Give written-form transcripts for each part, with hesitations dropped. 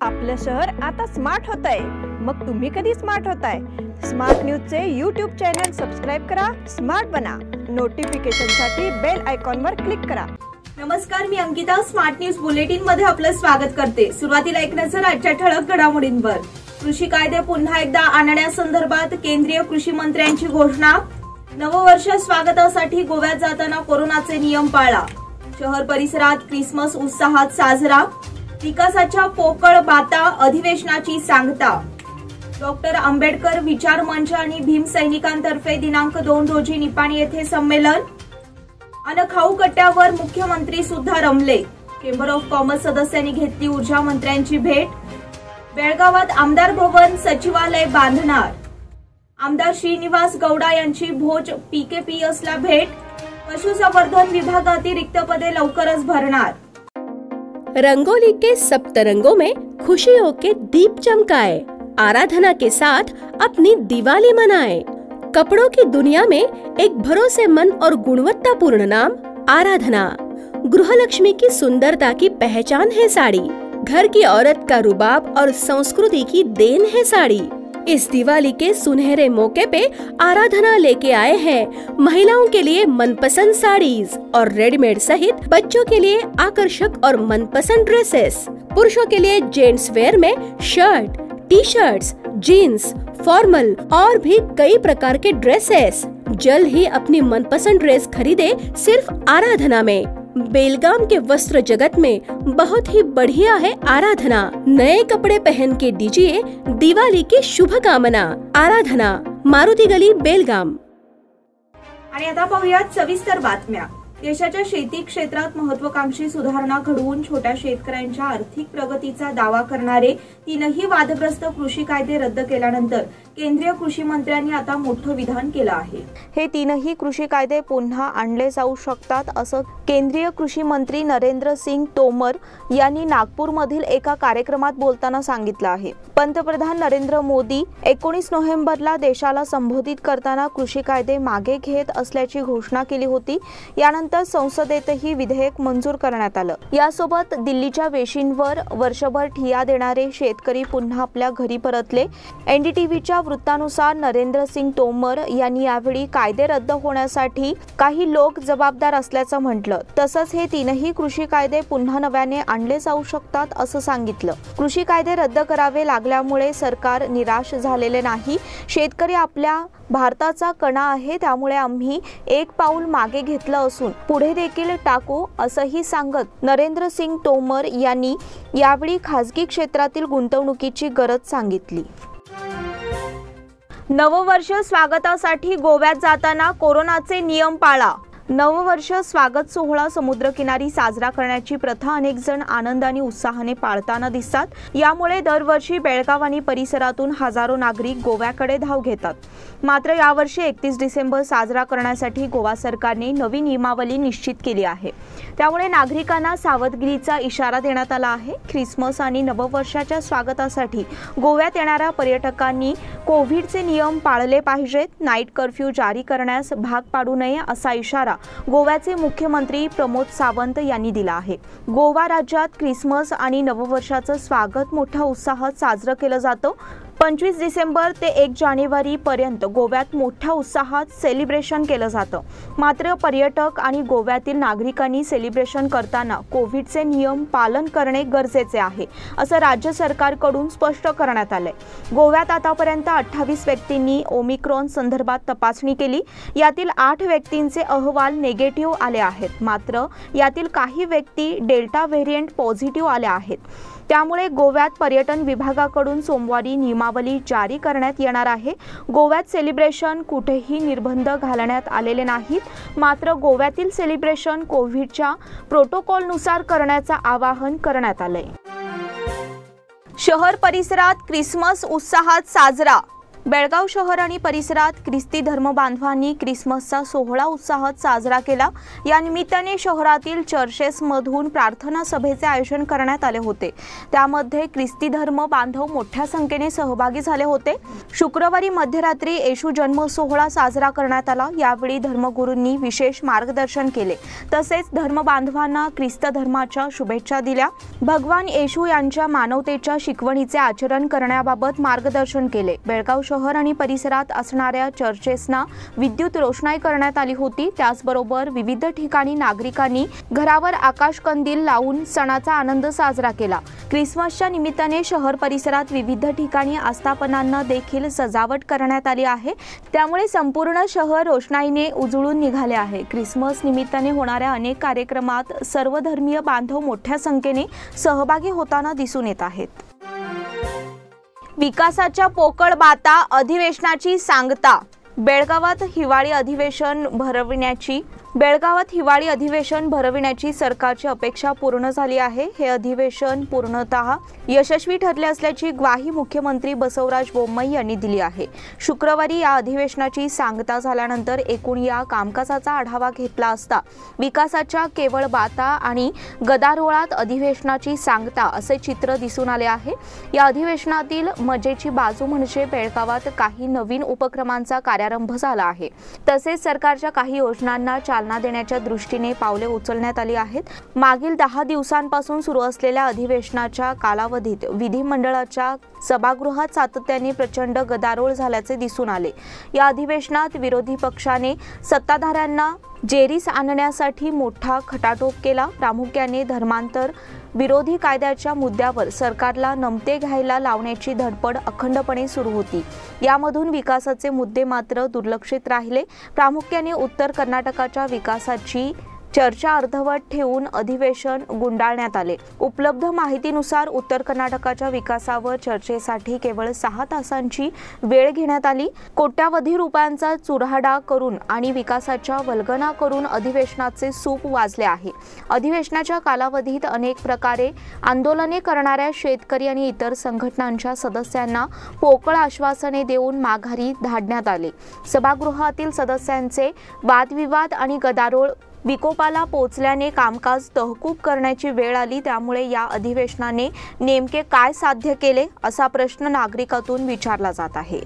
आपलं शहर आता स्मार्ट होत आहे। मग तुम्ही कधी स्मार्ट होताय? स्मार्ट न्यूजचे यूट्यूब चॅनल सबस्क्राइब करा, स्मार्ट बना। नोटिफिकेशनसाठी बेल आयकॉनवर क्लिक करा। नमस्कार, मी अंकिता स्मार्ट न्यूज बुलेटिन मध्ये आपलं स्वागत करते। सुरुवातीला एक नजर आजच्या ठळक घडामोडींवर। कृषी कायदे पुन्हा एकदा आणण्यासंदर्भात केंद्रीय कृषी मंत्र्यांची घोषणा। नववर्ष स्वागतासाठी गोव्यात जाताना कोरोनाचे नियम पाळा। शहर परिसरात क्रिसमस उत्साहात साजरा। विकासाच्या पोकळ बाता अधिवेशनाची सांगता। डॉक्टर आंबेडकर विचार मंच आणि भीम सैनिकांतर्फे दिनांक 2 रोजी निपाणी येथे संमेलन। अन खाऊ कट्ट्यावर मुख्यमंत्री सुद्धा रमले। चेंबर ऑफ कॉमर्स सदस्यांनी घेतली ऊर्जा मंत्र्यांची भेट। बेळगावात आमदार भवन सचिवालय बांधणार। आमदार श्रीनिवास गौडा यांची भोज पीकेपीएसला भेट। पशुसंवर्धन विभागातील रिक्त पदे लवकरच भरणार। रंगोली के सप्तरंगों में खुशियों के दीप चमकाए, आराधना के साथ अपनी दिवाली मनाए। कपड़ों की दुनिया में एक भरोसेमंद और गुणवत्तापूर्ण नाम आराधना। गृहलक्ष्मी की सुंदरता की पहचान है साड़ी। घर की औरत का रुबाब और संस्कृति की देन है साड़ी। इस दिवाली के सुनहरे मौके पे आराधना लेके आए हैं महिलाओं के लिए मनपसंद साड़ीज और रेडीमेड सहित बच्चों के लिए आकर्षक और मनपसंद ड्रेसेस। पुरुषों के लिए जेंट्स वेयर में shirt, T shirts, jeans, formal और भी कई प्रकार के ड्रेसेस। जल्द ही अपनी मनपसंद ड्रेस खरीदे सिर्फ आराधना में। बेलगाम के वस्त्र जगत में बहुत ही बढ़िया है आराधना। नए कपड़े पहन के दीजिए दिवाली की शुभकामना। आराधना, मारुती गली, बेलगाम। आणि आता पाहूयात सविस्तर बातम्या। देशाच्या शेती क्षेत्रात महत्त्वाकांक्षी सुधारणा घडवून छोट्या शेतकऱ्यांच्या आर्थिक प्रगतीचा दावा करणारे तीनही वादग्रस्त कृषी कायदे रद्द केल्यानंतर केंद्रीय कृषी मंत्र्यांनी आता मोठं विधान केलं आहे। हे तीनही कृषी कायदे पुन्हा आणले जाऊ शकतात असं केंद्रीय कृषी मंत्री नरेंद्र सिंग तोमर यांनी नागपूरमधील एका कार्यक्रमात बोलताना सांगितलं आहे। पंतप्रधान नरेंद्र मोदी 19 नोव्हेंबरला देशाला संबोधित करताना कृषी कायदे मागे घेत असल्याची घोषणा केली होती। यानंतर संसदेतही विधेयक मंजूर करण्यात आलं। यासोबत दिल्लीच्या वेशींवर वर्षभर ठिय्या देणारे शेतकरी पुन्हा आपल्या घरी परतले। एनडीटीव्हीच्या वृत्तानुसार नरेंद्र सिंग तोमर यांनी यावेळी कायदे रद्द होण्यासाठी काही लोक जबाबदार असल्याचं म्हटलं। तसंच हे तीनही कृषी कायदे पुन्हा नव्याने आणले जाऊ शकतात असं सांगितलं। कृषी कायदे रद्द करावे लागल्यामुळे सरकार निराश झालेले नाही। शेतकरी आपल्या भारताचा कणा आहे, त्यामुळे आम्ही एक पाऊल मागे घेतलं असून पुढे देखील टाकू असंही सांगत नरेंद्र सिंग तोमर यांनी यावेळी खासगी क्षेत्रातील गुंतवणुकीची गरज सांगितली। नववर्ष स्वागतासाठी गोव्यात जाताना कोरोनाचे नियम पाळा। नववर्ष स्वागत सोहळा समुद्रकिनारी साजरा करण्याची प्रथा अनेक जण आनंदाने उत्साहाने पाळताना दिसतात। यामुळे दरवर्षी बेळगाव आणि परिसरातून हजारो नागरिक गोव्याकडे धाव घेतात। मात्र यावर्षी 31 डिसेंबर साजरा करण्यासाठी गोवा सरकारने नवी नियमावली निश्चित केली आहे। त्यामुळे नागरिकांना सावधगिरीचा इशारा देण्यात आला आहे। ख्रिसमस आणि नववर्षाच्या स्वागतासाठी गोव्यात येणाऱ्या पर्यटकांनी कोविडचे नियम पाळले पाहिजेत। नाईट कर्फ्यू जारी करण्यास भाग पाडू नये असा इशारा गोव्याचे मुख्यमंत्री प्रमोद सावंत यांनी दिला आहे। गोवा राज्यात ख्रिसमस आणि नववर्षाचं स्वागत मोठ्या उत्साहात साजरं केलं जातं। 25 डिसेंबर ते 1 जानेवारी पर्यंत गोव्यात मोठ्या उत्साहात सेलिब्रेशन केलं जातं। मात्र पर्यटक आणि गोव्यातील नागरिकांनी सेलिब्रेशन करताना कोविडचे नियम पालन करणे गरजेचे आहे असं राज्य सरकारकडून स्पष्ट करण्यात आलंय। गोव्यात आतापर्यंत 28 व्यक्तींनी ओमिक्रॉन संदर्भात तपासणी केली। यातील 8 व्यक्तींचे अहवाल निगेटिव्ह आले आहेत। मात्र यातील काही व्यक्ती डेल्टा व्हेरिएंट पॉझिटिव्ह आल्या आहेत। त्यामुळे गोव्यात पर्यटन विभागाकडून सोमवारी नियमावली जारी करण्यात येणार आहे। गोव्यात सेलिब्रेशन कुठेही निर्बंध घालण्यात आलेले नाहीत। मात्र गोव्यातील सेलिब्रेशन कोविडच्या प्रोटोकॉलनुसार करण्याचं आवाहन करण्यात आलंय। शहर परिसरात क्रिसमस उत्साहात साजरा। बेळगाव शहर आणि परिसरात ख्रिस्ती धर्म बांधवांनी ख्रिसमसचा सोहळा उत्साहात साजरा केला। या निमित्ताने शहरातील चर्चेसमधून प्रार्थना सभेचे आयोजन करण्यात आले होते। त्यामध्ये ख्रिस्ती धर्म बांधव मोठ्या संख्येने सहभागी झाले होते। शुक्रवारी मध्यरात्री येशू जन्म सोहळा साजरा करण्यात आला। यावेळी धर्मगुरूंनी विशेष मार्गदर्शन केले, तसेच धर्म बांधवांना ख्रिस्त धर्माच्या शुभेच्छा दिल्या। भगवान येशू यांच्या मानवतेच्या शिकवणीचे आचरण करण्याबाबत मार्गदर्शन केले। बेळगाव शहर आणि परिसरात असणाऱ्या चर्चेसना विद्युत रोषणाई करण्यात आली होती। त्याचबरोबर विविध ठिकाणी नागरिकांनी घरावर आकाशकंदील लावून सणाचा आनंद साजरा केला। ख्रिसमसच्या निमित्ताने शहर परिसरात विविध ठिकाणी आस्थापनांना देखील सजावट करण्यात आली आहे, त्यामुळे संपूर्ण शहर रोषणाईने उजळून निघाले आहे। ख्रिसमस निमित्ताने होणाऱ्या अनेक कार्यक्रमात सर्व धर्मीय बांधव मोठ्या संख्येने सहभागी होताना दिसून येत आहेत। विकासाच्या पोकळ बाता, अधिवेशनाची सांगता। बेळगावात हिवाळी अधिवेशन भरविण्याची सरकारची अपेक्षा पूर्ण झाली आहे। हे अधिवेशन पूर्णतः यशस्वी ठरले असल्याची ग्वाही मुख्यमंत्री बसवराज बोम्मई यांनी दिली आहे। शुक्रवारी या अधिवेशनाची सांगता झाल्यानंतर एकूण या कामकाजाचा आढावा घेतला असता विकासाच्या केवळ बाता आणि गदारोळात अधिवेशनाची सांगता असे चित्र दिसून आले आहे। या अधिवेशनातील मजेची बाजू म्हणजे बेळगावात काही नवीन उपक्रमांचा कार्यारंभ झाला आहे, तसेच सरकारच्या काही योजनांना चालना देण्याच्या दृष्टीने पावले उचलण्यात आली आहेत। मागील 10 दिवसांपासून सुरू असलेल्या अधिवेशनाच्या कालावधीत विधिमंडळाच्या सभागृहात सातत्याने प्रचंड गदारोळ झाल्याचे दिसून आले। या अधिवेशनात विरोधी पक्षाने सत्ताधाऱ्यांना जेरीस आणण्यासाठी मोठा खटाटोप केला। प्रामुख्याने धर्मांतर विरोधी कायद्याच्या मुद्द्यावर सरकारला नमते घ्यायला लावण्याची धडपड अखंडपणे सुरू होती। यामधून विकासाचे मुद्दे मात्र दुर्लक्षित राहिले। प्रामुख्याने उत्तर कर्नाटकाच्या विकासाची चर्चा अर्धवट ठेवून अधिवेशन गुंडाळण्यात आले। उपलब्ध माहितीनुसार उत्तर कर्नाटकाच्या विकासावर चर्चेसाठी केवळ 6 तासांची वेळ घेण्यात आली। कोट्यावधी रुपयांचा चुराडा करून आणि विकासाच्या वल्गना करून अधिवेशनाचे सूप वाजले आहे। अधिवेशनाच्या कालावधीत अनेक प्रकारे आंदोलने करणाऱ्या शेतकरी आणि इतर संघटनांच्या सदस्यांना पोकळ आश्वासने देऊन माघारी धाडण्यात आले। सभागृहातील सदस्यांचे वादविवाद आणि गदारोळ विकोपाला पोहोचल्याने कामकाज तहकूब करण्याची वेळ आली। त्यामुळे या अधिवेशनाने नेमके काय साध्य केले असा प्रश्न नागरिकातून विचारला जात आहे।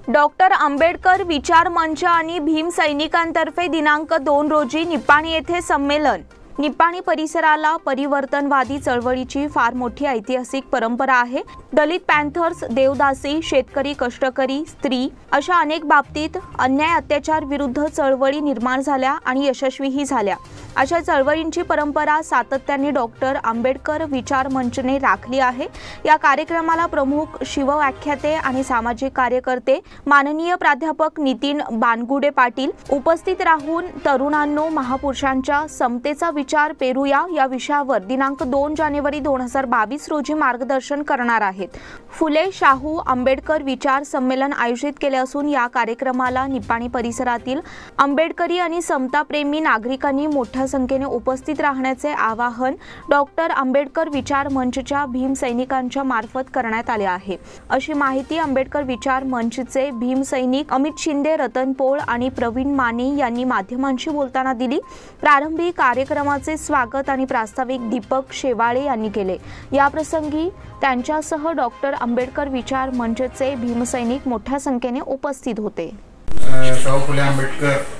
डॉक्टर आंबेडकर विचार मंच आणि भीम सैनिकांतर्फे दिनांक 2 रोजी निपाणी येथे संमेलन। निपाणी परिसराला परिवर्तनवादी चळवळीची फार मोठी ऐतिहासिक परंपरा आहे। दलित पॅन्थर्स, देवदासी, शेतकरी, कष्टकरी, स्त्री अशा अनेक बाबतीत अन्याय अत्याचार विरुद्ध चळवळी निर्माण झाल्या आणि यशस्वीही झाल्या। अशा चळवळींची परंपरा सातत्याने डॉक्टर आंबेडकर विचार मंचने राखली आहे। या कार्यक्रमाला प्रमुख शिवव्याख्याते आणि सामाजिक कार्यकर्ते माननीय प्राध्यापक नितीन बानगुडे पाटील उपस्थित राहून तरुणांनो महापुरुषांच्या समतेचा विचार पेरूया या विषयावर दिनांक 2 जानेवारी 2022 रोजी मार्गदर्शन करणार आहेत। फुले शाहू आंबेडकर विचार संमेलन आयोजित केले असून या कार्यक्रमाला निपाणी परिसरातील आंबेडकरी आणि समताप्रेमी नागरिकांनी मोठ्या संख्येने उपस्थित राहण्याचे आवाहन डॉक्टर आंबेडकर विचार मंचच्या भीम सैनिकांच्या मार्फत करण्यात आले आहे, अशी माहिती आंबेडकर विचार मंचचे भीम सैनिक अमित शिंदे, रतन पोळ आणि प्रवीण माने यांनी माध्यमांशी बोलताना दिली। प्रारंभी कार्यक्रमाचे स्वागत आणि प्रास्ताविक दीपक शेवाळे यांनी केले। या प्रसंगी त्यांच्यासह डॉक्टर आंबेडकर विचार मंचचे भीम सैनिक मोठ्या संख्येने उपस्थित होते। शाहू फुले आंबेडकर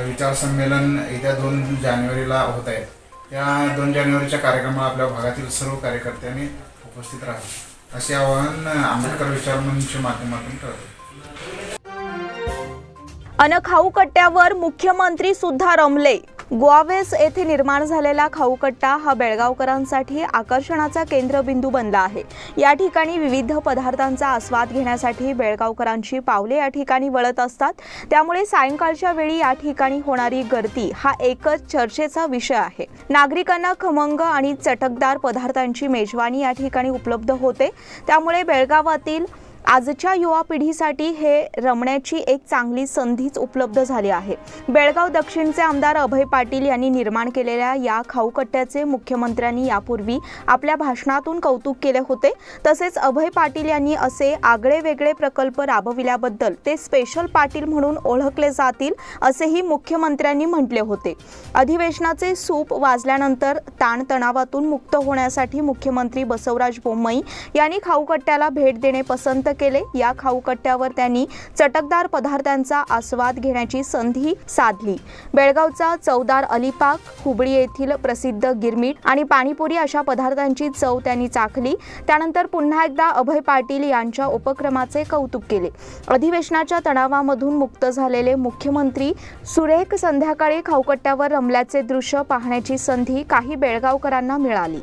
विचार संमेलन येत्या 2 जानेवारीला होत आहे। त्या 2 जानेवारीच्या कार्यक्रमाला आपल्या भागातील सर्व कार्यकर्त्यांनी उपस्थित राहावे असे आवाहन आंबेडकर विचार मंचच्या माध्यमातून करतो। अन खाऊ कट्ट्यावर मुख्यमंत्री सुद्धा रमले। गोवावेस येथे निर्माण झालेला खाऊकट्टा हा बेळगावकरांसाठी आकर्षणाचा केंद्रबिंदू बनला आहे। या ठिकाणी विविध पदार्थांचा आस्वाद घेण्यासाठी बेळगावकरांची पावले या ठिकाणी वळत असतात। त्यामुळे सायंकाळच्या वेळी या ठिकाणी होणारी गर्दी हा एकच चर्चेचा विषय आहे। नागरिकांना खमंग आणि चटकदार पदार्थांची मेजवानी या ठिकाणी उपलब्ध होते। त्यामुळे बेळगावातील आजच्या युवा पिढीसाठी हे रमण्याची एक चांगली संधीच उपलब्ध झाली आहे। बेळगाव दक्षिणचे आमदार अभय पाटील यांनी निर्माण केलेल्या या खाऊकट्ट्याचे मुख्यमंत्र्यांनी यापूर्वी आपल्या भाषणातून कौतुक केले होते। तसेच अभय पाटील यांनी असे आगळे वेगळे प्रकल्प राबविल्याबद्दल ते स्पेशल पाटील म्हणून ओळखले जातील असेही मुख्यमंत्र्यांनी म्हटले होते। अधिवेशनाचे सूप वाजल्यानंतर ताणतणावातून मुक्त होण्यासाठी मुख्यमंत्री बसवराज बोम्मई यांनी खाऊकट्ट्याला भेट देणे पसंत केले। या खाऊकट्ट्यावर त्यांनी चटकदार पदार्थांचा आस्वाद घेण्याची संधी साधली। बेळगावचा चवदार अलीपाक, हुबळी येथील प्रसिद्ध गिरमीट आणि पाणीपुरी अशा पदार्थांची चव त्यांनी चाखली। त्यानंतर पुन्हा एकदा अभय पाटील यांच्या उपक्रमाचे कौतुक केले। अधिवेशनाच्या तणावामधून मुक्त झालेले मुख्यमंत्री सुरेख संध्याकाळी खाऊकट्ट्यावर रमल्याचे दृश्य पाहण्याची संधी काही बेळगावकरांना मिळाली।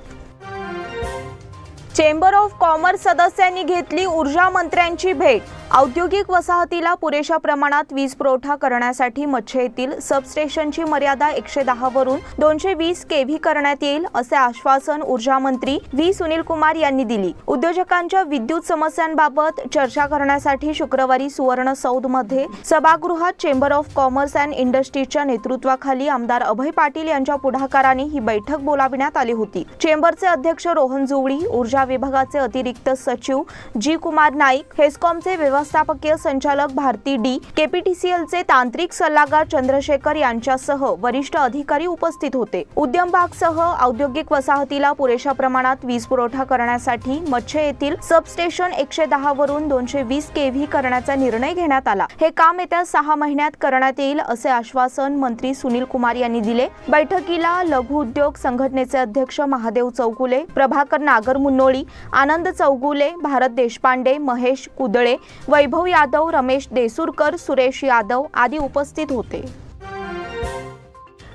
चेंबर ऑफ कॉमर्स सदस्यांनी घेतली ऊर्जा मंत्र्यांची भेट। औद्योगिक वसाहतीला पुरेशा प्रमाणात वीज पुरवठा करण्यासाठी मच्छे येथील सबस्टेशनची मर्यादा 110 वरून 220 केव्ही करण्यात येईल असे आश्वासन ऊर्जा मंत्री व्ही सुनील कुमार यांनी दिली। उद्योजकांच्या विद्युत समस्यांबाबत चर्चा करण्यासाठी शुक्रवारी सुवर्ण सौधमध्ये सभागृहात चेंबर ऑफ कॉमर्स अँड इंडस्ट्रीच्या नेतृत्वाखाली आमदार अभय पाटील यांच्या पुढाकाराने ही बैठक बोलाविण्यात आली होती। चेंबरचे अध्यक्ष रोहन जुवळी, ऊर्जा विभागाचे अतिरिक्त सचिव जी कुमार नाईक, हेस्कॉमचे व्यवस्थापकीय संचालक भारती डी, केपीटीसीएलचे तांत्रिक सल्लागार चंद्रशेखर यांच्यासह वरिष्ठ अधिकारी उपस्थित होते। उद्यम भागसह औद्योगिक वसाहतीला पुरेशा प्रमाणात वीज पुरवठा करण्यासाठी मच्छे येथील सबस्टेशन 110 वरून 220 केव्ही करण्याचा निर्णय घेण्यात आला। हे काम येत्या 6 महिन्यात करण्यात येईल असे आश्वासन मंत्री सुनील कुमार यांनी दिले। बैठकीला लघु उद्योग संघटनेचे अध्यक्ष महादेव चौगुले, प्रभाकर नागरमुन्नोळी, आनंद चौगुले, भारत देशपांडे, महेश कुदळे, वैभव यादव, रमेश देसूरकर, सुरेश यादव आदी उपस्थित होते।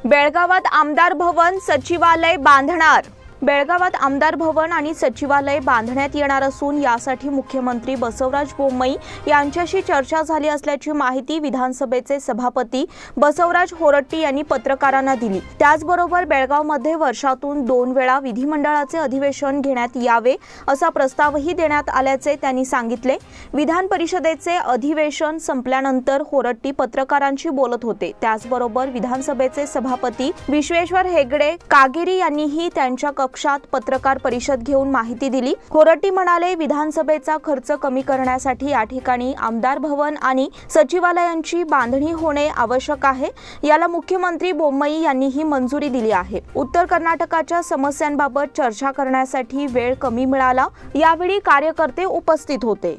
बेळगावात आमदार भवन, सचिवालय बांधणार। बेळगावात आमदार भवन आणि सचिवालय बांधण्यात येणार असून यासाठी मुख्यमंत्री बसवराज बोम्मई यांच्याशी चर्चा झाली असल्याची माहिती विधानसभेचे सभापती बसवराज होरट्टी यांनी पत्रकारांना दिली। त्याचबरोबर बेळगावमध्ये वर्षातून 2 वेळा विधिमंडळाचे अधिवेशन घेण्यात यावे असा प्रस्तावही देण्यात आल्याचे त्यांनी सांगितले। विधान परिषदेचे अधिवेशन संपल्यानंतर होरट्टी पत्रकारांशी बोलत होते। त्याचबरोबर विधानसभेचे सभापती विश्वेश्वर हेगडे कागेरी यांनीही त्यांच्या कक्षात पत्रकार परिषद घेऊन माहिती दिली। होरट्टी म्हणाले, विधानसभेचा खर्च कमी करण्यासाठी या ठिकाणी आमदार भवन आणि सचिवालयांची बांधणी होणे आवश्यक आहे। याला मुख्यमंत्री बोम्मई यांनीही मंजुरी दिली आहे। उत्तर कर्नाटकाच्या समस्यांबाबत चर्चा करण्यासाठी वेळ कमी मिळाला। यावेळी कार्यकर्ते उपस्थित होते।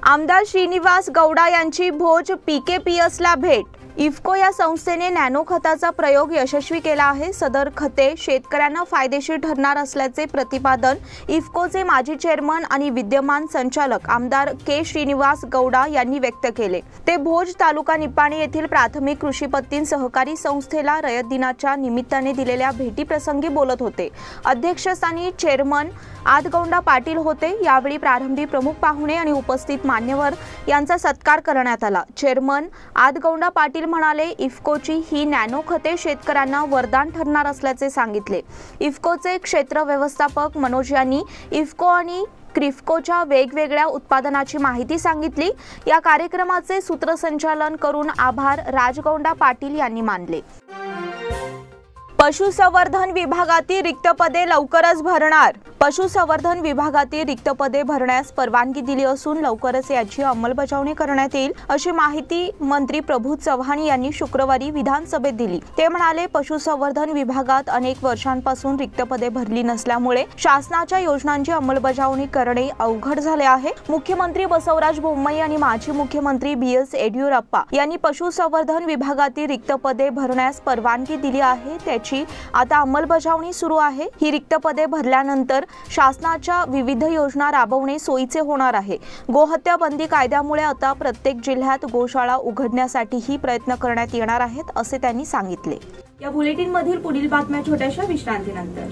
आमदार श्रीनिवास गौडा यांची भोज पीकेपीएसला भेट। इफ्को या संस्थेने नॅनो खताचा प्रयोग यशस्वी केला आहे। सदर खते शेतकऱ्यांना फायदेशीर ठरणार असल्याचे प्रतिपादन इफ्कोचे माजी चेअरमन आणि विद्यमान संचालक आमदार के श्रीनिवास गौडा यांनी व्यक्त केले। ते भोज तालुका निपाणी येथील प्राथमिक कृषी पत्तीन सहकारी संस्थेला रयत दिनाच्या निमित्ताने दिलेल्या भेटीप्रसंगी बोलत होते। अध्यक्षस्थानी चेअरमन आदगौंडा पाटील होते। यावेळी प्रारंभी प्रमुख पाहुणे आणि उपस्थित मान्यवर यांचा सत्कार करण्यात आला। चेअरमन आदगौंडा पाटील म्हणाले, इफ्कोची ही नॅनो खते शेतकऱ्यांना वरदान ठरणार असल्याचे सांगितले। इफ्कोचे क्षेत्र व्यवस्थापक मनोज यांनी इफ्को आणि क्रिफ्कोच्या वेगवेगळ्या उत्पादनाची माहिती सांगितली। या कार्यक्रमाचे सूत्रसंचालन करून आभार राजगौंडा पाटील यांनी मानले। पशुसंवर्धन विभागातील रिक्त पदे लवकरच भरणार। पशुसंवर्धन विभागातील रिक्त पदे भरण्यास परवानगी दिली असून लवकरच याची अंमलबजावणी करण्यात येईल अशी माहिती मंत्री प्रभू चव्हाण यांनी शुक्रवारी विधानसभेत दिली। ते म्हणाले, पशुसंवर्धन विभागात अनेक वर्षांपासून रिक्त पदे भरली नसल्यामुळे शासनाच्या योजनांची अंमलबजावणी करणे अवघड झाले आहे। मुख्यमंत्री बसवराज बोम्मई आणि माजी मुख्यमंत्री BS येडियुरप्पा यांनी पशुसंवर्धन विभागातील रिक्त पदे भरण्यास परवानगी दिली आहे। त्याची आता अंमलबजावणी सुरू आहे। ही रिक्त पदे भरल्यानंतर शासनाच्या विविध योजना राबवणे सोयीचे होणार आहे। गोहत्या बंदी कायद्यामुळे आता प्रत्येक जिल्ह्यात गोशाळा उघडण्यासाठीही प्रयत्न करण्यात येणार आहेत असे त्यांनी सांगितले। या बुलेटिन मधील पुढील बातम्या छोट्याशा विश्रांतीनंतर।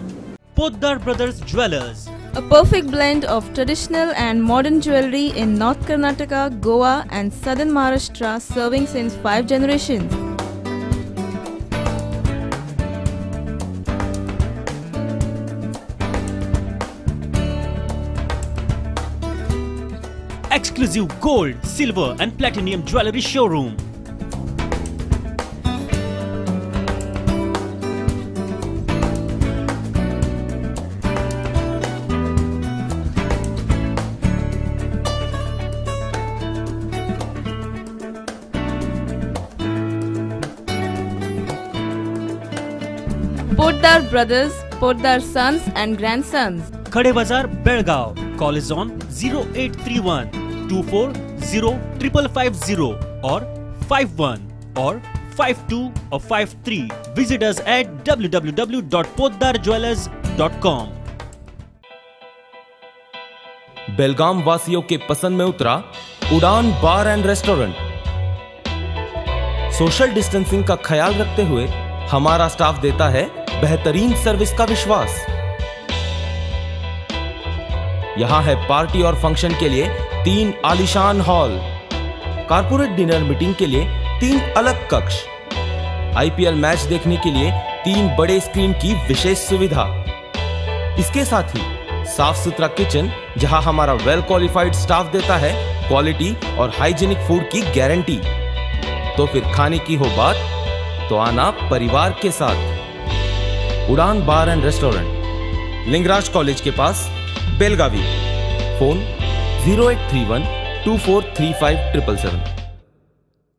Poddar Brothers Jewelers, a perfect blend of traditional and modern jewelry in North Karnataka, Goa and Southern Maharashtra, serving since 5 generations. exclusive gold, silver and platinum jewelry showroom. Poddar Brothers, Poddar Sons and Grandsons. Khade Bazar, Belgaum. Call is on 0831 240 or 51 or 52 or 53. Visit us at www.poddarjewelers.com. बेलगाम वासियों के पसंद में उतरा उड़ान बार end restaurant. Social distancing का ख्याल रखते हुए हमारा स्टाफ देता है बेहतरीन सर्विस का विश्वास। यहां है पार्टी और फंक्शन के लिए 3 आलीशान हॉल, कारपोरेट डिनर मीटिंग के लिए 3 अलग कक्ष, आईपीएल मैच देखने के लिए 3 बड़े स्क्रीन की विशेष सुविधा। इसके साथ ही साफ सुथरा किचन जहां हमारा वेल क्वालिफाइड स्टाफ देता है क्वालिटी और हाइजीनिक फूड की गारंटी। तो फिर खाने की हो बात तो आना परिवार के साथ। उड़ान बार एंड रेस्टोरेंट, लिंगराज कॉलेज के पास, बेलगावी। फोन 0831 243577।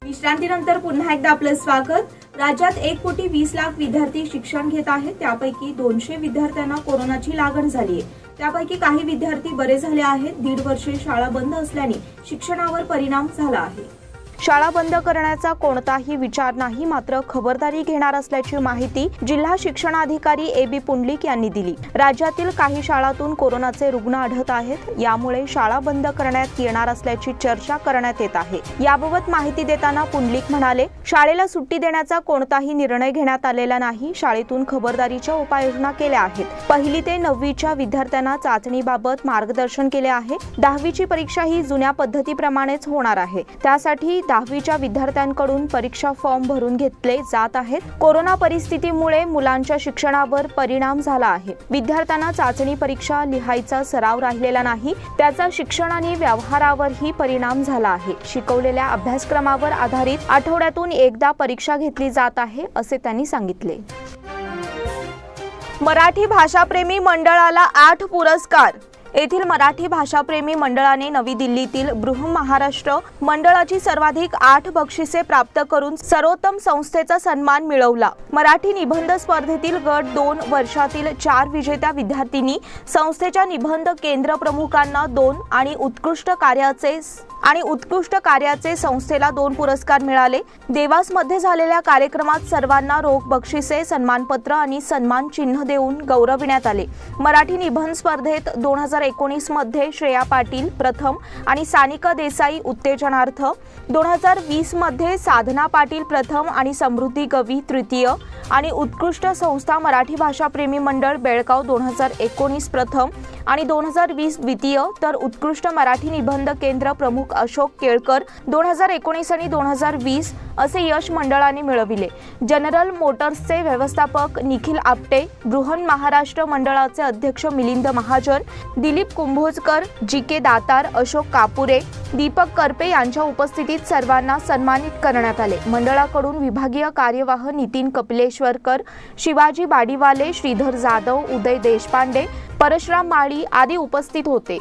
विश्रांतीनंतर पुन्हा एकदा आपलं स्वागत। राज्यात 1,20,00,000 विद्यार्थी शिक्षण घेत आहेत। त्यापैकी 200 विद्यार्थ्यांना कोरोनाची लागण झाली आहे। त्यापैकी काही विद्यार्थी बरे झाले आहेत। 1.5 वर्षे शाळा बंद असल्याने शिक्षणावर परिणाम झाला आहे। शाळा बंद करण्याचा कोणताही विचार नाही, मात्र खबरदारी घेणार असल्याची माहिती जिल्हा शिक्षणाधिकारी AB पुंडलिक यांनी दिली। राज्यातील काही शाळांतून कोरोनाचे रुग्ण आढळत आहेत, यामुळे शाळा बंद करण्यात येणार असल्याची चर्चा करण्यात येत आहे। याबाबत माहिती देताना पुंडलिक म्हणाले, शाळेला सुट्टी देण्याचा कोणताही निर्णय घेण्यात आलेला नाही। शाळेतून खबरदारीच्या उपाययोजना केल्या आहेत। 1ली ते 9वीच्या विद्यार्थ्यांना चाचणीबाबत मार्गदर्शन केले आहे। 10वीची परीक्षा ही जुन्या पद्धतीप्रमाणेच होणार आहे। त्यासाठी 10वीच्या विद्यार्थ्यांकडून परीक्षा फॉर्म भरून घेतले जात आहेत। कोरोना परिस्थितीमुळे मुलांच्या शिक्षणावर परिणाम झाला आहे। विद्यार्थ्यांना चाचणी परीक्षा लिहायचा सराव राहिलेला नाही, त्याचा शिक्षण आणि व्यवहारावरही परिणाम झाला आहे। शिकवलेल्या अभ्यासक्रमावर आधारित आठवड्यातून एकदा परीक्षा घेतली जात आहे, असे त्यांनी सांगितले। मराठी भाषाप्रेमी मंडळाला 8 पुरस्कार। येथील मराठी भाषाप्रेमी मंडळाने नवी दिल्लीतील बृहन्महाराष्ट्र मंडळाची सर्वाधिक 8 बक्षिसे प्राप्त करून सर्वोत्तम संस्थेचा सन्मान मिळवला। मराठी निबंध स्पर्धेतील गट 2 वर्षातील 4 विजेत्या विद्यार्थ्यांनी संस्थेच्या निबंध केंद्र प्रमुखांना 2 आणि उत्कृष्ट कार्याचे संस्थेला 2 पुरस्कार मिळाले। देवासमध्ये झालेल्या कार्यक्रमात सर्वांना रोख बक्षिसे, सन्मानपत्र आणि सन्मान चिन्ह देऊन गौरविण्यात आले। मराठी निबंध स्पर्धेत 2019 मध्ये श्रेया पाटील प्रथम आणि सानिका देसाई उत्तेजनार्थ, 2020 मध्ये साधना पाटील प्रथम आणि समृद्धी गवी तृतीय आणि उत्कृष्ट संस्था मराठी भाषाप्रेमी मंडळ बेळगाव 2019 प्रथम आणि 2020 द्वितीय, तर उत्कृष्ट मराठी निबंध केंद्र प्रमुख अशोक केळकर 2019 आणि 2020 असे यश मंडळाने मिळविले। जनरल मोटर्सचे व्यवस्थापक निखिल आपटे, बृहन्महाराष्ट्र मंडळाचे अध्यक्ष मिलिंद महाजन, दिलीप कुंभोजकर, जीके दातार, अशोक कापुरे, दीपक करपे यांच्या उपस्थितीत सर्वांना सन्मानित करण्यात आले। मंडळाकडून विभागीय कार्यवाह नितीन कपिलेश्वरकर, शिवाजी बाडीवाले, श्रीधर जाधव, उदय देशपांडे, परशुराम माळी आदी उपस्थित होते।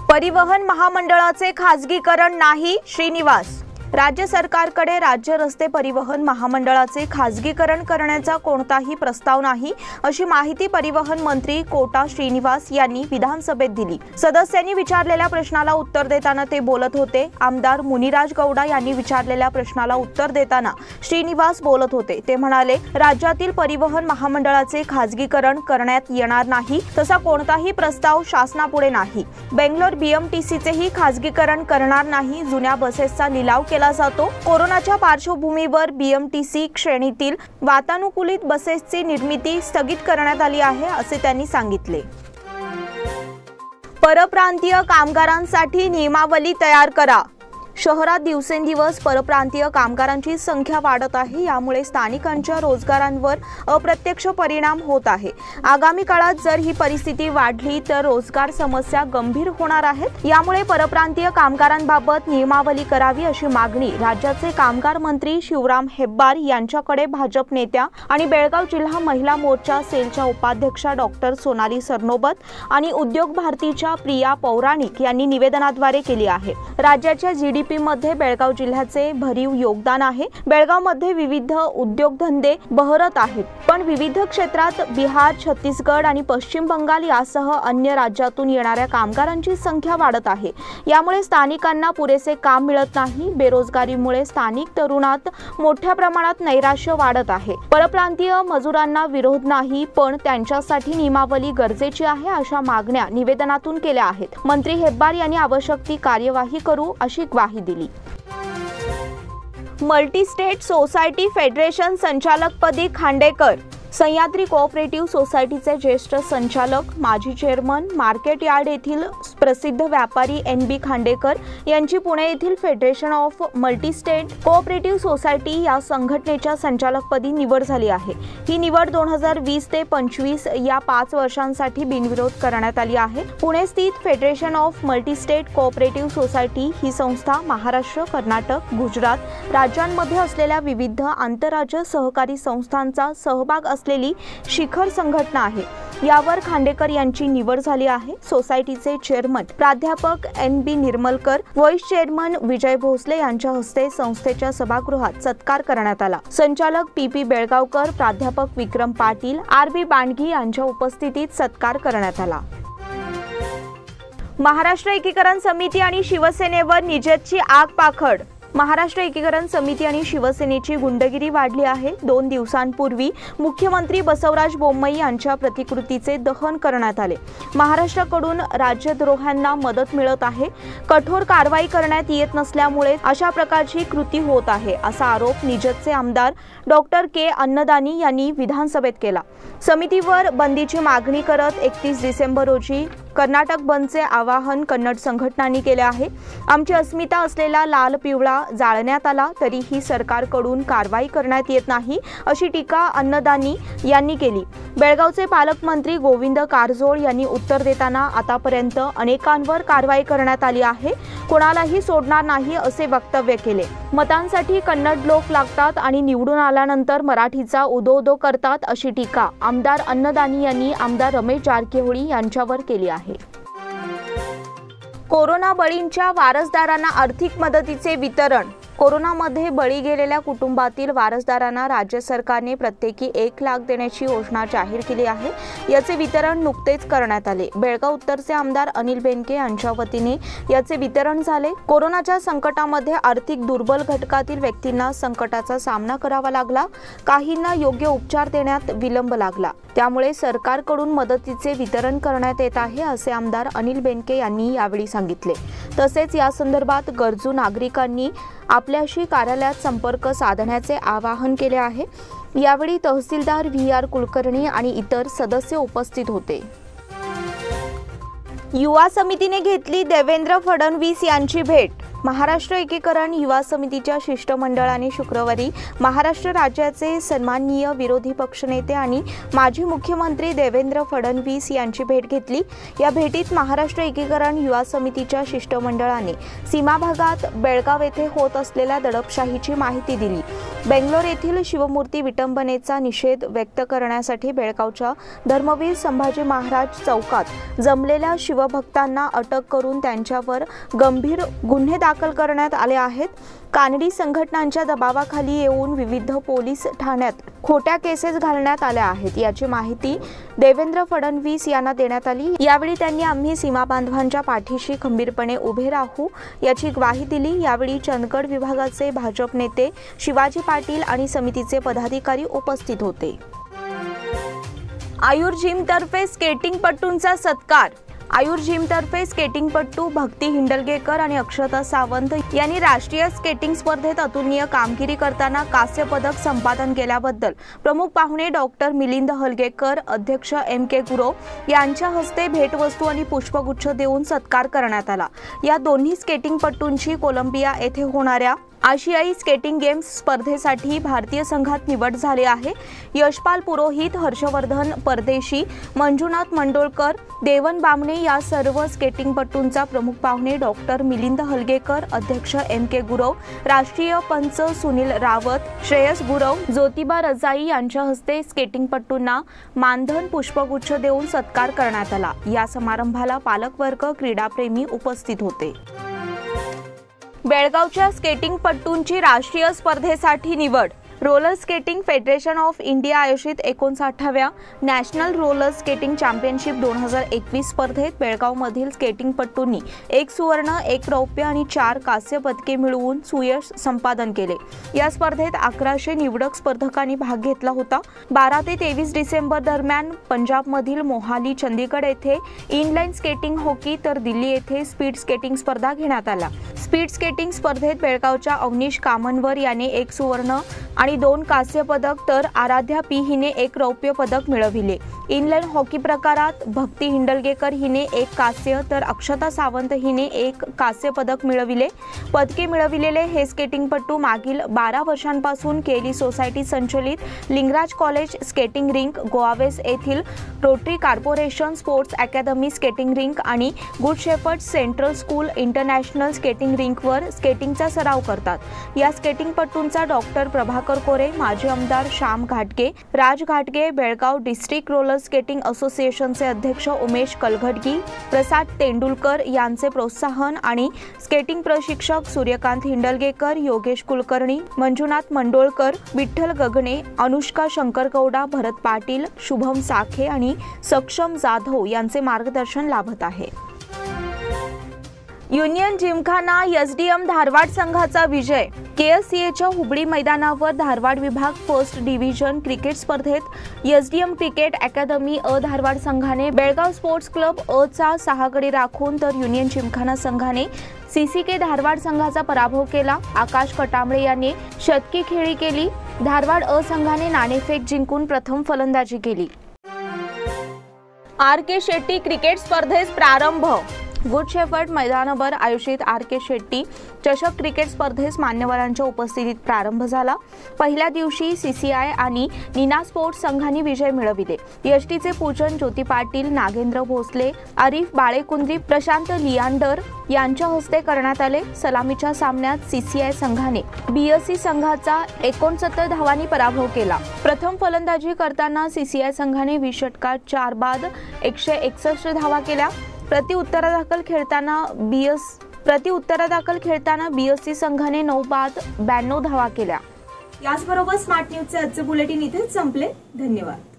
परिवहन महामंडळाचे खासगीकरण नाही, श्रीनिवास। राज्य सरकारकडे राज्य रस्ते परिवहन महामंडळाचे खासगीकरण करण्याचा कोणताही प्रस्ताव नाही, अशी माहिती परिवहन मंत्री कोटा श्रीनिवास यांनी विधानसभेत दिली। सदस्यांनी विचारलेल्या प्रश्नाला उत्तर देताना ते बोलत होते। आमदार मुनिराज गौडा यांनी विचारलेल्या प्रश्नाला उत्तर देताना श्रीनिवास बोलत होते। ते म्हणाले, राज्यातील परिवहन महामंडळाचे खासगीकरण करण्यात येणार नाही, तसा कोणताही प्रस्ताव शासनापुढे नाही। बेंगलोर BMTCचेही खासगीकरण करणार नाही। जुन्या बसेसचा लिलाव केला जातो। कोरोनाच्या पार्श्वभूमीवर BMTC श्रेणीतील वातानुकूलित बसेसची निर्मिती स्थगित करण्यात आली आहे, असे त्यांनी सांगितले। परप्रांतीय कामगारांसाठी नियमावली तयार करा, शहरात दिवसेंदिवस परप्रांतीय कामगारांची संख्या वाढत आहे, यामुळे स्थानिकांच्या रोजगारांवर अप्रत्यक्ष परिणाम होत आहे। आगामी काळात जर ही परिस्थिती वाढली तर रोजगार समस्या गंभीर होणार आहेत। यामुळे परप्रांतीय कामगारांबाबत नियमावली करावी अशी मागणी राज्याचे कामगार मंत्री शिवराम हेब्बार यांच्याकडे भाजप नेत्या आणि बेळगाव जिल्हा महिला मोर्चा सेलच्या उपाध्यक्षा डॉक्टर सोनाली सरनोबत आणि उद्योग भारतीच्या प्रिया पौराणिक यांनी निवेदनाद्वारे केली आहे। राज्याच्या जीडीपी मध्ये बेळगाव जिल्ह्याचे भरीव योगदान आहे। बेळगाव मध्ये विविध उद्योगधंदे बहरत आहेत, पण विविध क्षेत्रात बिहार, छत्तीसगड आणि पश्चिम बंगाल यासह अन्य राज्यातून येणाऱ्या कामगारांची संख्या वाढत आहे। यामुळे स्थानिकांना पुरेसे काम मिळत नाही। बेरोजगारीमुळे स्थानिक तरुणात मोठ्या प्रमाणात नैराश्य वाढत आहे। परप्रांतीय मजुरांना विरोध नाही, पण त्यांच्यासाठी नियमावली गरजेची आहे अशा मागण्या निवेदनातून केल्या आहेत। मंत्री हेब्बार यांनी आवश्यक ती कार्यवाही करू अशी ग्वाही दिली। मल्टी स्टेट सोसायटी फेडरेशन संचालकपदी खांडेकर। सह्याद्री कोऑपरेटिव्ह सोसायटीचे ज्येष्ठ संचालक, माजी चेअरमन, मार्केट यार्ड येथील प्रसिद्ध व्यापारी NB खांडेकर यांची पुणे येथील federation of multi state cooperative society या संघटनेच्या संचालकपदी निवड झाली आहे। ही निवड 2020 ते 25 या 5 वर्षांसाठी बिनविरोध करण्यात आली आहे। पुणे स्थित federation of multi state cooperative society ही संस्था महाराष्ट्र, कर्नाटक, गुजरात राज्यांमध्ये असलेल्या विविध आंतरराज्य सहकारी संस्थांचा सहभाग असलेली शिखर संघटना आहे। यावर खांडेकर यांची निवड झाली आहे। सोसायटीचे चेअरमन प्राध्यापक NB निर्मलकर, व्हाईस चेअरमन विजय भोसले यांच्या हस्ते संस्थेच्या सभागृहात सत्कार करण्यात आला। संचालक PP बेळगावकर, प्राध्यापक विक्रम पाटील, RB बांडगी यांच्या उपस्थितीत सत्कार करण्यात आला। महाराष्ट्र एकीकरण समिती आणि शिवसेनेवर निषेधाची आग पाखड। महाराष्ट्र एकीकरण समिती आणि शिवसेनेची गुंडगिरी वाढली आहे। 2 दिवसांपूर्वी मुख्यमंत्री बसवराज बोम्मई यांच्या प्रतिकृतीचे दहन करण्यात आले। महाराष्ट्राकडून राज्यद्रोह्यांना मदत मिळत आहे, कठोर कारवाई करण्यात येत नसल्यामुळे अशा प्रकारची कृती होत आहे असा आरोप निजतचे आमदार डॉक्टर के अन्नदानी यांनी विधानसभेत केला। समितीवर बंदीची मागणी करत 31 डिसेंबर रोजी कर्नाटक बंदचे आवाहन कन्नड संघटनांनी केले आहे। आमची अस्मिता असलेला लाल पिवळा जाळण्यात आला तरीही सरकारकडून कारवाई करण्यात येत नाही अशी टीका अन्नदानी यांनी केली। बेळगावचे पालकमंत्री गोविंद कारजोळ यांनी उत्तर देताना आतापर्यंत अनेकांवर कारवाई करण्यात आली आहे, कोणालाही सोडणार नाही असे वक्तव्य केले। मतांसाठी कन्नड लोक लागतात आणि निवडून आल्यानंतर मराठीचा उदो करतात अशी टीका आमदार अन्नदानी यांनी आमदार रमेश जारकीहोळी यांच्यावर केली आहे। कोरोना बळींच्या वारसदारांना आर्थिक मदतीचे वितरण। कोरोनामध्ये बळी गेलेल्या कुटुंबातील वारसदारांना राज्य सरकारने प्रत्येकी 1 लाख देण्याची योजना जाहीर केली आहे। याचे वितरण नुकतेच करण्यात आले। बेळगाव उत्तरचे आमदार अनिल बेनके यांच्या वतीने याचे वितरण झाले। कोरोनाच्या संकटामध्ये आर्थिक दुर्बल घटकातील व्यक्तींना संकटाचा सामना करावा लागला, काहींना योग्य उपचार देण्यात विलंब लागला, त्यामुळे सरकारकडून मदतीचे वितरण करण्यात येत आहे असे आमदार अनिल बेनके यांनी यावेळी सांगितले। तसेच या संदर्भात गरजू नागरिकांनी आपल्याशी कार्यालयात संपर्क साधण्याचे आवाहन केले आहे। यावेळी तहसीलदार VR कुलकर्णी आणि इतर सदस्य उपस्थित होते। युवा समितीने घेतली देवेंद्र फडणवीस यांची भेट। महाराष्ट्र एकीकरण युवा समितीच्या शिष्टमंडळाने शुक्रवारी महाराष्ट्र राज्याचे सन्माननीय विरोधी पक्षनेते आणि माजी मुख्यमंत्री देवेंद्र फडणवीस यांची भेट घेतली। या भेटीत महाराष्ट्र एकीकरण युवा समितीच्या शिष्टमंडळाने सीमा भागात बेळगाव येथे होत असलेल्या दडपशाहीची माहिती दिली। बेंगलोर येथील शिवमूर्ती विटंबनेचा निषेध व्यक्त करण्यासाठी बेळगावच्या धर्मवीर संभाजी महाराज चौकात जमलेल्या शिवभक्तांना अटक करून त्यांच्यावर गंभीर गुन्हे दाखल करण्यात आले आहेत। कानडी संघटनांच्या दबावाखाली येऊन विविध पोलीस ठाण्यात खोट्या केसेस घालण्यात आल्या आहेत, याची माहिती देवेंद्र फडणवीस यांना देण्यात आली। यावेळी त्यांनी आम्ही सीमा बांधवांच्या पाठीशी खंबीरपणे उभे राहू याची ग्वाही दिली। यावेळी चंदगड विभागाचे भाजप नेते शिवाजी पाटील आणि समितीचे पदाधिकारी उपस्थित होते। आयुर जिम तर्फे स्केटिंगपटूंचा सत्कार। आयुर जिमतर्फे स्केटिंगपटू भक्ती हिंडलगेकर आणि अक्षता सावंत यांनी राष्ट्रीय स्केटिंग स्पर्धेत अतुलनीय कामगिरी करताना कांस्य पदक संपादन केल्याबद्दल प्रमुख पाहुणे डॉक्टर मिलिंद हलगेकर, अध्यक्ष MK गुरव यांच्या हस्ते भेटवस्तू आणि पुष्पगुच्छ देऊन सत्कार करण्यात आला। या दोन्ही स्केटिंगपटूंची कोलंबिया येथे होणाऱ्या आशियाई स्केटिंग गेम्स स्पर्धेसाठी भारतीय संघात निवड झाली आहे। यशपाल पुरोहित, हर्षवर्धन परदेशी, मंजुनाथ मंडोळकर, देवन बामणे या सर्व स्केटिंगपटूंचा प्रमुख पाहुणे डॉक्टर मिलिंद हलगेकर, अध्यक्ष MK गुरव, राष्ट्रीय पंच सुनील रावत, श्रेयस गुरव, ज्योतिबा रजाई यांच्या हस्ते स्केटिंगपटूंना मानधन पुष्पगुच्छ देऊन सत्कार करण्यात आला। या समारंभाला पालकवर्ग, क्रीडाप्रेमी उपस्थित होते। बेळगावच्या स्केटिंगपटूंची राष्ट्रीय स्पर्धेसाठी निवड। Roller skating federation of India आयोजित 59व्या नॅशनल रोलर स्केटिंग चॅम्पियनशिप 2021 स्पर्धेत बेळगावमधील स्केटिंगपटूंनी 1 सुवर्ण, 1 रौप्य आणि 4 कांस्य पदके मिळवून सुयश संपादन केले। या स्पर्धेत 1100 निवडक स्पर्धकांनी भाग घेतला होता। 12 ते 23 डिसेंबर दरम्यान पंजाबमधील मोहाली, चंदीगड येथे इनलाइन स्केटिंग हॉकी तर दिल्ली येथे स्पीड स्केटिंग स्पर्धा घेण्यात आल्या। स्पीड स्केटिंग स्पर्धेत बेळगावच्या अवनीश कामनवर याने 1 सुवर्ण आणि 2 कांस्य पदक तर आराध्या पी हिने 1 रौप्य पदक मिळविले। इनलाइन हॉकी प्रकारात भक्ती हिंडलगेकर हिने 1 कांस्य तर अक्षता सावंत हिने 1 कांस्य पदक मिळविले। पदके मिळविलेले हे स्केटिंगपटू मागील 12 वर्षांपासून केली सोसायटी संचलित Lingraj college skating rink, Goaves येथील rotary corporation sports academy skating rink आणि good shepherd central school international skating रिंकवर स्केटिंगचा सराव करतात। या स्केटिंगपटूंचा डॉक्टर प्रभाकर कोरे, माजी आमदार श्याम घाटगे, राज घाटगे, बेळगाव डिस्ट्रिक्ट रोलर स्केटिंग असोसिएशनचे अध्यक्ष उमेश कलघटगी, प्रसाद तेंडुलकर यांचे प्रोत्साहन आणि स्केटिंग प्रशिक्षक सूर्यकांत हिंडलगेकर, योगेश कुलकर्णी, मंजुनाथ मंडोळकर, विठ्ठल गगने, अनुष्का शंकरगौडा, भरत पाटील, शुभम साखे आणि सक्षम जाधव यांचे मार्गदर्शन लाभत आहे। युनियन जिमखाना SDM धारवाड संघाचा विजय। KSCAच्या हुबळी मैदानावर धारवाड विभाग फर्स्ट डिव्हिजन क्रिकेट स्पर्धेत SDM क्रिकेट अकॅडमी अ धारवाड संघाने बेळगाव स्पोर्ट्स क्लब अ चा 6 गडी राखून तर युनियन जिमखाना संघाने CCK धारवाड संघाचा पराभव केला। आकाश कटांबळे यांनी शतकी खेळी केली। धारवाड अ संघाने नाणेफेक जिंकून प्रथम फलंदाजी केली। RK शेट्टी क्रिकेट स्पर्धेस प्रारंभ। गुड शेफर्ड मैदानावर आयोजित RK शेट्टी चषक क्रिकेट स्पर्धेस मान्यवरांच्या उपस्थितीत प्रारंभ झाला। पहिल्या दिवशी CCI आणि नीना स्पोर्ट्स संघांनी विजय मिळविले। यष्टीचे पूजन ज्योती पाटील, नागेंद्र भोसले, आरिफ बाळेकुंद्री, प्रशांत लियांडर यांच्या हस्ते करण्यात आले। सलामीच्या सामन्यात CCI संघाने BSC संघाचा 69 धावांनी पराभव केला। प्रथम फलंदाजी करताना CCI संघाने 20 षटकात 4 बाद 161 धावा केल्या। प्रत्युत्तरादाखल खेळताना BSC संघाने 9 बाद 92 धावा केल्या। याचबरोबर स्मार्ट न्यूजचे आजचे बुलेटिन इथेच संपले। धन्यवाद।